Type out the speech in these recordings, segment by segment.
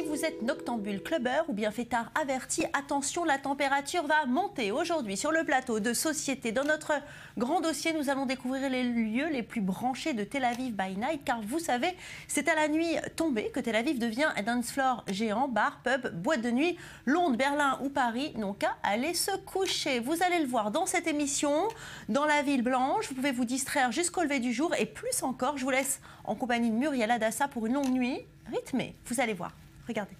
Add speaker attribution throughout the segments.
Speaker 1: Si vous êtes noctambule, clubbeur ou bien fêtard averti, attention, la température va monter. Aujourd'hui, sur le plateau de Société, dans notre grand dossier, nous allons découvrir les lieux les plus branchés de Tel Aviv by Night. Car vous savez, c'est à la nuit tombée que Tel Aviv devient un dance floor géant, bar, pub, boîte de nuit. Londres, Berlin ou Paris n'ont qu'à aller se coucher. Vous allez le voir dans cette émission, dans la ville blanche. Vous pouvez vous distraire jusqu'au lever du jour et plus encore. Je vous laisse en compagnie de Muriel Hadassa pour une longue nuit rythmée. Vous allez voir. Regardez.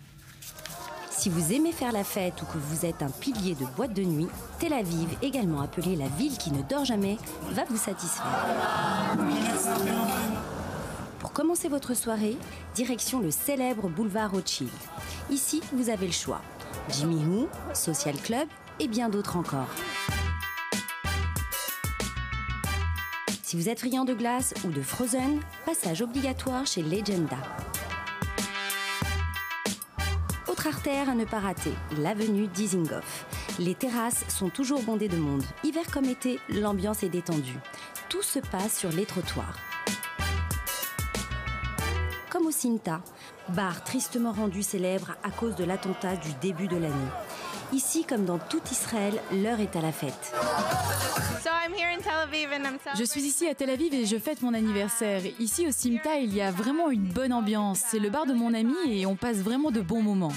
Speaker 2: Si vous aimez faire la fête ou que vous êtes un pilier de boîte de nuit, Tel Aviv, également appelée la ville qui ne dort jamais, va vous satisfaire. Pour commencer votre soirée, direction le célèbre boulevard Rothschild. Ici, vous avez le choix. Jimmy Woo, Social Club et bien d'autres encore. Si vous êtes friand de glace ou de Frozen, passage obligatoire chez Legenda. Autre artère à ne pas rater, l'avenue Dizengoff. Les terrasses sont toujours bondées de monde. Hiver comme été, l'ambiance est détendue. Tout se passe sur les trottoirs. Comme au Simta, bar tristement rendu célèbre à cause de l'attentat du début de l'année. Ici, comme dans tout Israël, l'heure est à la fête.
Speaker 3: Je suis ici à Tel Aviv et je fête mon anniversaire. Ici au Simta, il y a vraiment une bonne ambiance. C'est le bar de mon ami et on passe vraiment de bons moments.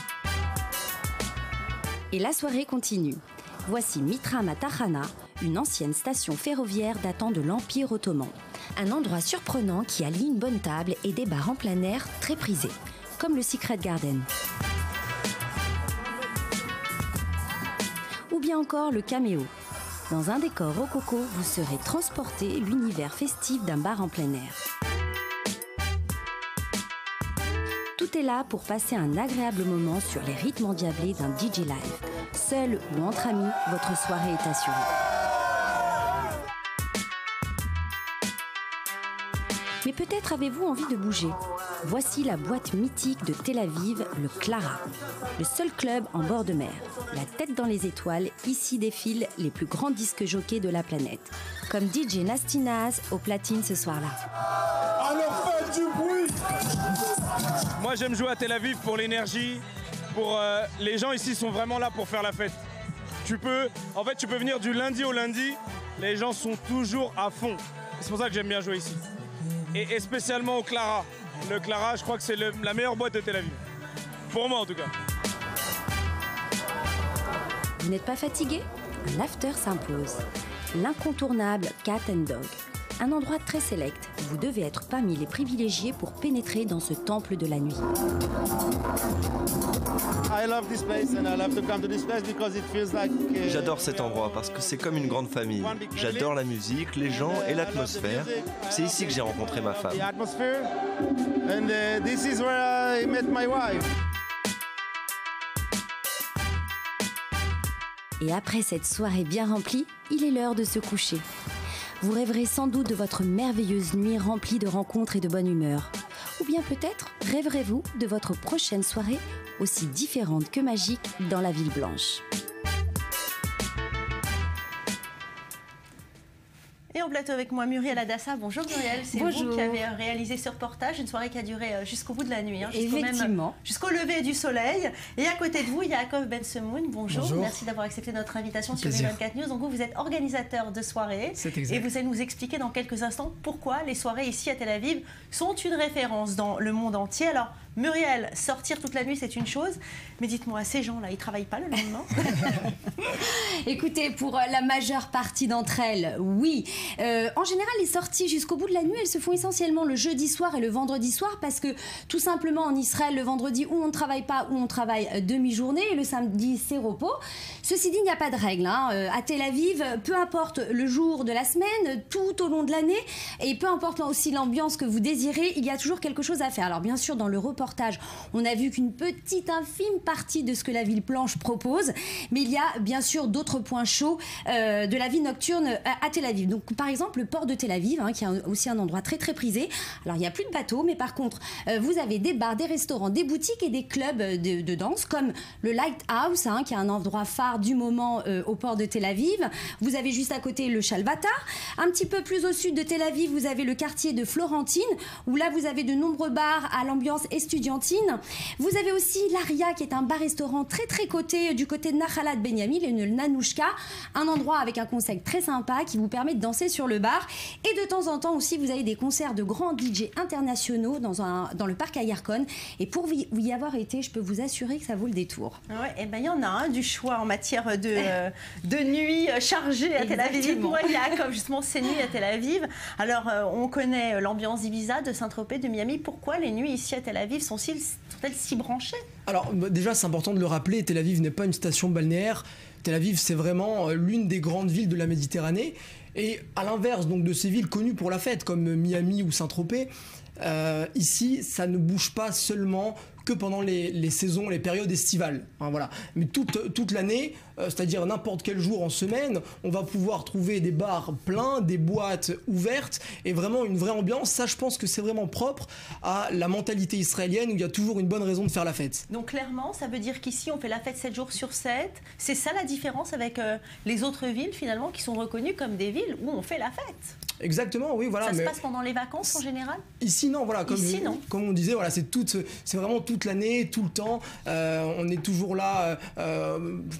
Speaker 2: Et la soirée continue. Voici Mitra Matachana, une ancienne station ferroviaire datant de l'Empire ottoman. Un endroit surprenant qui allie une bonne table et des bars en plein air très prisés, comme le Secret Garden. Ou bien encore le Caméo. Dans un décor rococo, vous serez transporté l'univers festif d'un bar en plein air. Tout est là pour passer un agréable moment sur les rythmes endiablés d'un DJ live. Seul ou entre amis, votre soirée est assurée. Mais peut-être avez-vous envie de bouger. Voici la boîte mythique de Tel Aviv, le Clara. Le seul club en bord de mer. La tête dans les étoiles, ici défilent les plus grands disques jockeys de la planète. Comme DJ Nasty Naz au platine ce soir-là.
Speaker 4: Alors faites du bruit!
Speaker 5: Moi j'aime jouer à Tel Aviv pour l'énergie, les gens ici sont vraiment là pour faire la fête. Tu peux venir du lundi au lundi, les gens sont toujours à fond. C'est pour ça que j'aime bien jouer ici. Et spécialement au Clara. Le Clara, je crois que c'est la meilleure boîte de Tel Aviv. Pour moi en tout cas.
Speaker 2: Vous n'êtes pas fatigué? L'after s'impose. L'incontournable Cat and Dog. Un endroit très select. Vous devez être parmi les privilégiés pour pénétrer dans ce temple de la nuit.
Speaker 6: J'adore cet endroit parce que c'est comme une grande famille. J'adore la musique, les gens et l'atmosphère. C'est ici que j'ai rencontré ma femme.
Speaker 2: Et après cette soirée bien remplie, il est l'heure de se coucher. Vous rêverez sans doute de votre merveilleuse nuit remplie de rencontres et de bonne humeur. Ou bien peut-être rêverez-vous de votre prochaine soirée aussi différente que magique dans la ville blanche.
Speaker 1: Et en plateau avec moi, Muriel Hadassa. Bonjour Muriel, c'est
Speaker 2: Bonjour.
Speaker 1: vous qui avez réalisé ce reportage, une soirée qui a duré jusqu'au bout de la nuit,
Speaker 2: Effectivement.
Speaker 1: Jusqu'au lever du soleil. Et à côté de vous, Yaakov Ben Semoun. Bonjour.
Speaker 7: Bonjour.
Speaker 1: Merci d'avoir accepté notre invitation sur
Speaker 7: Plaisir.
Speaker 1: 24 News. Donc vous êtes organisateur de soirées.
Speaker 7: C'est exact.
Speaker 1: Et vous allez nous expliquer dans quelques instants pourquoi les soirées ici à Tel Aviv sont une référence dans le monde entier. Alors Muriel, sortir toute la nuit c'est une chose, mais dites-moi, ces gens-là, ils travaillent pas le lendemain?
Speaker 2: Écoutez, pour la majeure partie d'entre elles, oui. En général, les sorties jusqu'au bout de la nuit, elles se font essentiellement le jeudi soir et le vendredi soir parce que tout simplement en Israël, le vendredi, ou on ne travaille pas, ou on travaille demi-journée et le samedi, c'est repos. Ceci dit, il n'y a pas de règle. À Tel Aviv, peu importe le jour de la semaine, tout au long de l'année, et peu importe aussi l'ambiance que vous désirez, il y a toujours quelque chose à faire. Alors bien sûr, dans le reportage, on a vu qu'une petite infime partie de ce que la ville blanche propose, mais il y a bien sûr d'autres points chauds de la vie nocturne à Tel Aviv. Donc par exemple le port de Tel Aviv, qui est aussi un endroit très très prisé. Alors il n'y a plus de bateaux, mais par contre vous avez des bars, des restaurants, des boutiques et des clubs de danse comme le Lighthouse, qui est un endroit phare du moment au port de Tel Aviv. Vous avez juste à côté le Shalvata. Un petit peu plus au sud de Tel Aviv, vous avez le quartier de Florentine, où là vous avez de nombreux bars à l'ambiance estivale estudiantine. Vous avez aussi l'Aria, qui est un bar-restaurant très très coté du côté de Nahalat Benyamin, le Nanouchka, un endroit avec un concept très sympa qui vous permet de danser sur le bar. Et de temps en temps aussi, vous avez des concerts de grands DJ internationaux dans le parc Ayarkon. Et pour y avoir été, je peux vous assurer que ça vaut le détour.
Speaker 1: Ouais, et ben il y en a du choix en matière de nuit chargée à Tel Aviv. Pour Yaakov, justement, ces nuits à Tel Aviv. Alors, on connaît l'ambiance d'Ibiza, de Saint-Tropez, de Miami. Pourquoi les nuits ici à Tel Aviv sont-elles si branchées?
Speaker 7: Alors, déjà, c'est important de le rappeler, Tel Aviv n'est pas une station balnéaire. Tel Aviv, c'est vraiment l'une des grandes villes de la Méditerranée. Et à l'inverse donc de ces villes connues pour la fête, comme Miami ou Saint-Tropez, ici, ça ne bouge pas seulement que pendant les saisons, les périodes estivales. Hein, voilà. Mais toute l'année, c'est-à-dire n'importe quel jour en semaine, on va pouvoir trouver des bars pleins, des boîtes ouvertes et vraiment une vraie ambiance. Ça, je pense que c'est vraiment propre à la mentalité israélienne où il y a toujours une bonne raison de faire la fête.
Speaker 1: Donc clairement, ça veut dire qu'ici, on fait la fête 7 jours sur 7. C'est ça la différence avec les autres villes, finalement, qui sont reconnues comme des villes où on fait la fête.
Speaker 7: Exactement, oui, voilà.
Speaker 1: Ça se passe pendant les vacances en général?
Speaker 7: Ici, non, voilà. Comme on disait, voilà, c'est vraiment toute l'année, tout le temps. On est toujours là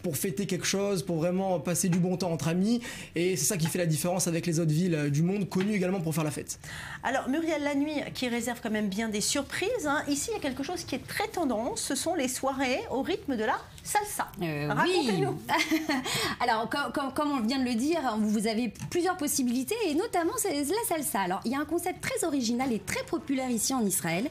Speaker 7: pour fêter quelque chose, pour vraiment passer du bon temps entre amis. Et c'est ça qui fait la différence avec les autres villes du monde, connues également pour faire la fête.
Speaker 1: Alors, Muriel Lannuy, qui réserve quand même bien des surprises. Hein. Ici, il y a quelque chose qui est très tendance. Ce sont les soirées au rythme de la salsa. Racontez-nous.
Speaker 2: Oui. Alors, comme on vient de le dire, vous avez plusieurs possibilités, et notamment c'est la salsa. Alors, il y a un concept très original et très populaire ici en Israël.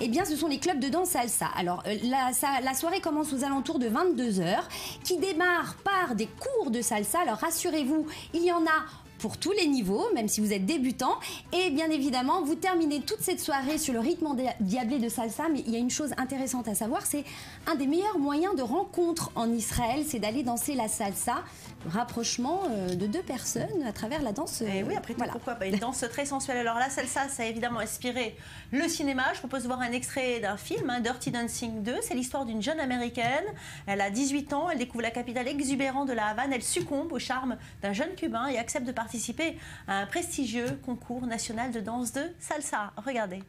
Speaker 2: Eh bien, ce sont les clubs de danse salsa. Alors, la soirée commence aux alentours de 22h, qui démarre par des cours de salsa. Alors, rassurez-vous, il y en a pour tous les niveaux, même si vous êtes débutant. Et bien évidemment, vous terminez toute cette soirée sur le rythme diablé de salsa. Mais il y a une chose intéressante à savoir, c'est un des meilleurs moyens de rencontre en Israël, c'est d'aller danser la salsa. Rapprochement de deux personnes à travers la danse.
Speaker 1: Et oui, après tout, pourquoi pas. Une danse très sensuelle. Alors la salsa, ça a évidemment inspiré le cinéma. Je propose de voir un extrait d'un film, Dirty Dancing 2. C'est l'histoire d'une jeune américaine. Elle a 18 ans, elle découvre la capitale exubérante de la Havane. Elle succombe au charme d'un jeune Cubain et accepte de participer à un prestigieux concours national de danse de salsa. Regardez.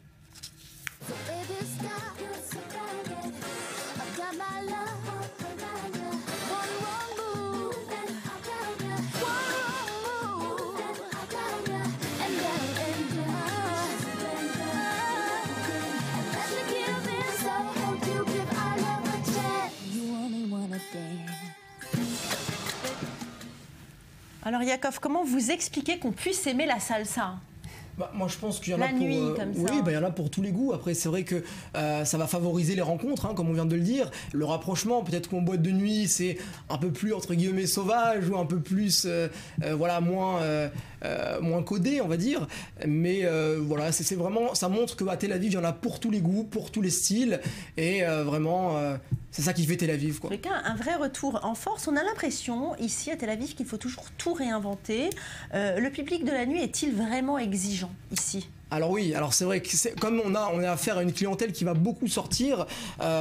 Speaker 1: Alors Yaakov, comment vous expliquez qu'on puisse aimer la salsa?
Speaker 7: Moi je pense qu'il y en a
Speaker 1: pour nuit, comme ça.
Speaker 7: Oui, il y en a pour tous les goûts. Après c'est vrai que ça va favoriser les rencontres, hein, comme on vient de le dire, le rapprochement. Peut-être qu'en boîte de nuit c'est un peu plus entre guillemets sauvage ou un peu plus voilà, moins codé, on va dire. Mais voilà, c'est vraiment, ça montre qu'à Tel Aviv il y en a pour tous les goûts, pour tous les styles, et vraiment c'est ça qui fait Tel Aviv, quoi.
Speaker 1: Un vrai retour en force. On a l'impression ici à Tel Aviv qu'il faut toujours tout réinventer. Le public de la nuit est-il vraiment exigeant ici?
Speaker 7: Alors oui, alors c'est vrai que comme on a affaire à une clientèle qui va beaucoup sortir,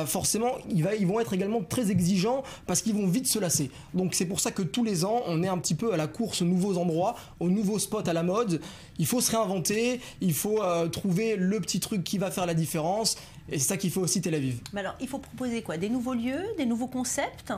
Speaker 7: forcément ils vont être également très exigeants parce qu'ils vont vite se lasser. Donc c'est pour ça que tous les ans on est un petit peu à la course aux nouveaux endroits, aux nouveaux spots à la mode. Il faut se réinventer, il faut trouver le petit truc qui va faire la différence, et c'est ça qui fait aussi Tel Aviv.
Speaker 1: Mais alors il faut proposer quoi? Des nouveaux lieux, des nouveaux concepts?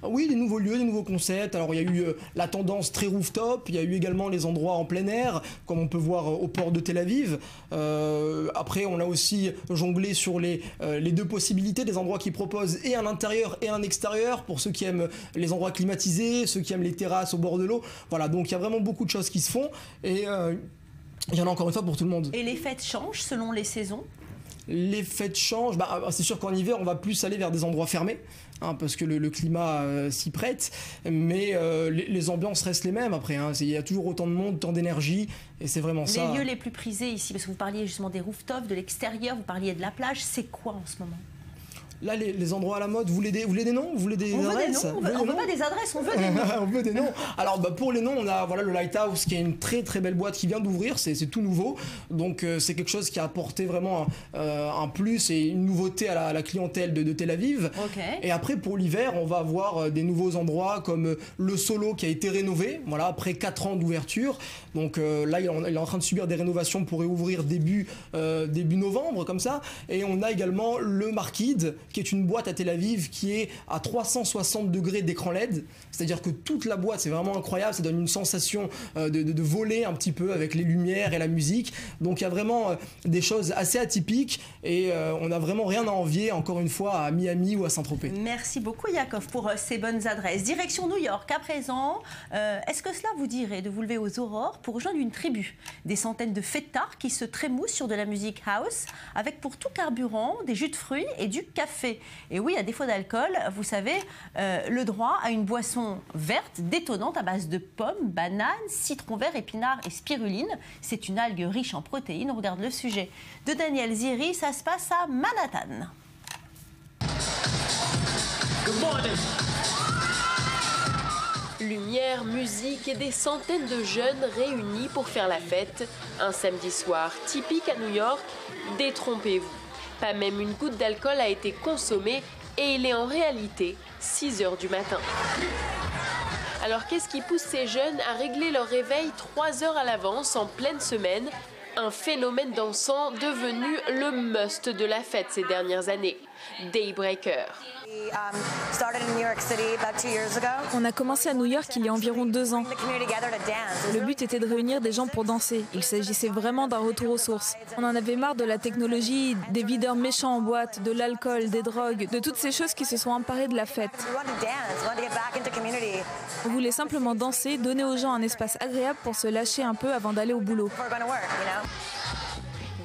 Speaker 7: Oui, des nouveaux lieux, des nouveaux concepts. Alors il y a eu la tendance très rooftop, il y a eu également les endroits en plein air, comme on peut voir au port de Tel Aviv. Après, on a aussi jonglé sur les deux possibilités, des endroits qui proposent et un intérieur et un extérieur, pour ceux qui aiment les endroits climatisés, ceux qui aiment les terrasses au bord de l'eau. Voilà, donc il y a vraiment beaucoup de choses qui se font, et il y en a encore une fois pour tout le monde.
Speaker 1: Et les fêtes changent selon les saisons?
Speaker 7: Les fêtes changent. C'est sûr qu'en hiver, on va plus aller vers des endroits fermés, hein, parce que le climat s'y prête. Mais les ambiances restent les mêmes après. Hein. Il y a toujours autant de monde, tant d'énergie. Et c'est vraiment ça.
Speaker 1: Les lieux les plus prisés ici, parce que vous parliez justement des rooftops, de l'extérieur, vous parliez de la plage. C'est quoi en ce moment?
Speaker 7: Là, les endroits à la mode, vous voulez des noms? Vous voulez des adresses?
Speaker 1: On veut pas des adresses, on veut des noms.
Speaker 7: On veut des noms. Alors pour les noms, on a le Lighthouse qui est une très très belle boîte qui vient d'ouvrir, c'est tout nouveau. Donc c'est quelque chose qui a apporté vraiment un plus et une nouveauté à la clientèle de Tel Aviv.
Speaker 1: Okay.
Speaker 7: Et après pour l'hiver, on va avoir des nouveaux endroits comme le Solo qui a été rénové, voilà, après 4 ans d'ouverture. Donc là il est en train de subir des rénovations pour réouvrir début novembre comme ça. Et on a également le Markid, qui est une boîte à Tel Aviv qui est à 360 degrés d'écran LED, c'est-à-dire que toute la boîte, c'est vraiment incroyable, ça donne une sensation de voler un petit peu avec les lumières et la musique. Donc il y a vraiment des choses assez atypiques et on n'a vraiment rien à envier, encore une fois, à Miami ou à Saint-Tropez.
Speaker 1: Merci beaucoup Yaakov pour ces bonnes adresses. Direction New York à présent. Est-ce que cela vous dirait de vous lever aux aurores pour rejoindre une tribu? Des centaines de fêtards qui se trémoussent sur de la musique house avec pour tout carburant des jus de fruits et du café. Et oui, à défaut d'alcool, vous savez, le droit à une boisson verte, détonnante à base de pommes, bananes, citron vert, épinards et spiruline. C'est une algue riche en protéines. On regarde le sujet de Daniel Ziri. Ça se passe à Manhattan.
Speaker 8: Good morning. Lumière, musique et des centaines de jeunes réunis pour faire la fête. Un samedi soir typique à New York. Détrompez-vous. Pas même une goutte d'alcool a été consommée et il est en réalité 6 h du matin. Alors qu'est-ce qui pousse ces jeunes à régler leur réveil 3 heures à l'avance en pleine semaine? Un phénomène dansant devenu le must de la fête ces dernières années. Daybreaker.
Speaker 9: On a commencé à New York il y a environ 2 ans. Le but était de réunir des gens pour danser. Il s'agissait vraiment d'un retour aux sources. On en avait marre de la technologie, des videurs méchants en boîte, de l'alcool, des drogues, de toutes ces choses qui se sont emparées de la fête. On voulait simplement danser, donner aux gens un espace agréable pour se lâcher un peu avant d'aller au boulot.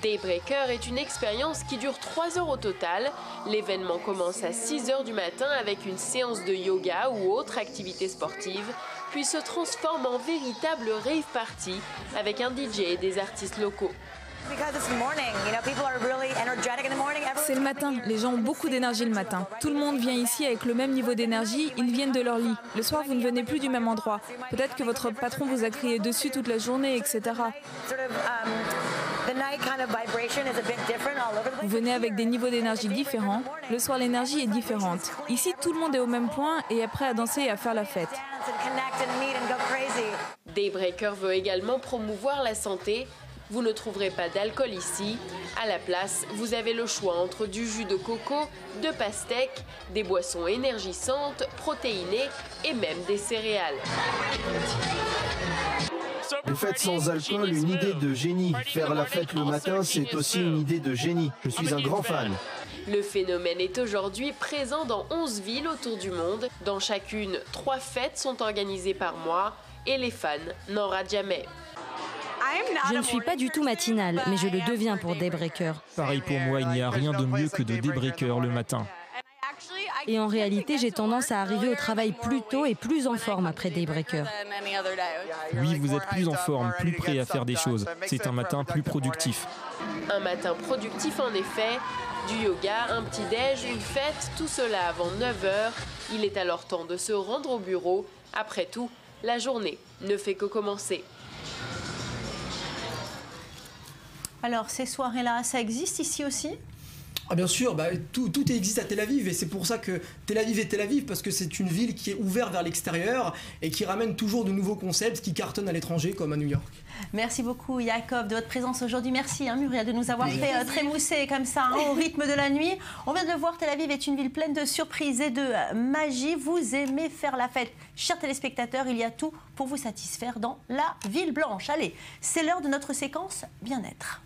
Speaker 8: Daybreaker est une expérience qui dure 3 heures au total. L'événement commence à 6 h du matin avec une séance de yoga ou autre activité sportive, puis se transforme en véritable rave party avec un DJ et des artistes locaux.
Speaker 9: C'est le matin, les gens ont beaucoup d'énergie le matin. Tout le monde vient ici avec le même niveau d'énergie, ils viennent de leur lit. Le soir, vous ne venez plus du même endroit. Peut-être que votre patron vous a crié dessus toute la journée, etc. Vous venez avec des niveaux d'énergie différents. Le soir, l'énergie est différente. Ici, tout le monde est au même point et est prêt à danser et à faire la fête.
Speaker 8: Daybreaker veut également promouvoir la santé. Vous ne trouverez pas d'alcool ici. À la place, vous avez le choix entre du jus de coco, de pastèques, des boissons énergisantes, protéinées et même des céréales.
Speaker 10: Une fête sans alcool, une idée de génie. Faire la fête le matin, c'est aussi une idée de génie. Je suis un grand fan.
Speaker 8: Le phénomène est aujourd'hui présent dans 11 villes autour du monde. Dans chacune, 3 fêtes sont organisées par mois et les fans n'en ratent jamais.
Speaker 11: Je ne suis pas du tout matinale, mais je le deviens pour Daybreaker.
Speaker 12: Pareil pour moi, il n'y a rien de mieux que de Daybreaker le matin.
Speaker 11: Et en réalité, j'ai tendance à arriver au travail plus tôt et plus en forme après Daybreaker.
Speaker 12: Oui, vous êtes plus en forme, plus prêt à faire des choses. C'est un matin plus productif.
Speaker 8: Un matin productif en effet. Du yoga, un petit déj, une fête, tout cela avant 9 h. Il est alors temps de se rendre au bureau. Après tout, la journée ne fait que commencer.
Speaker 1: Alors, ces soirées-là, ça existe ici aussi ?
Speaker 7: Ah bien sûr, tout existe à Tel Aviv et c'est pour ça que Tel Aviv est Tel Aviv, parce que c'est une ville qui est ouverte vers l'extérieur et qui ramène toujours de nouveaux concepts qui cartonnent à l'étranger comme à New York.
Speaker 1: Merci beaucoup Yaakov de votre présence aujourd'hui. Merci Muriel de nous avoir fait trémousser comme ça au rythme de la nuit. On vient de le voir, Tel Aviv est une ville pleine de surprises et de magie. Vous aimez faire la fête. Chers téléspectateurs, il y a tout pour vous satisfaire dans la ville blanche. Allez, c'est l'heure de notre séquence bien-être.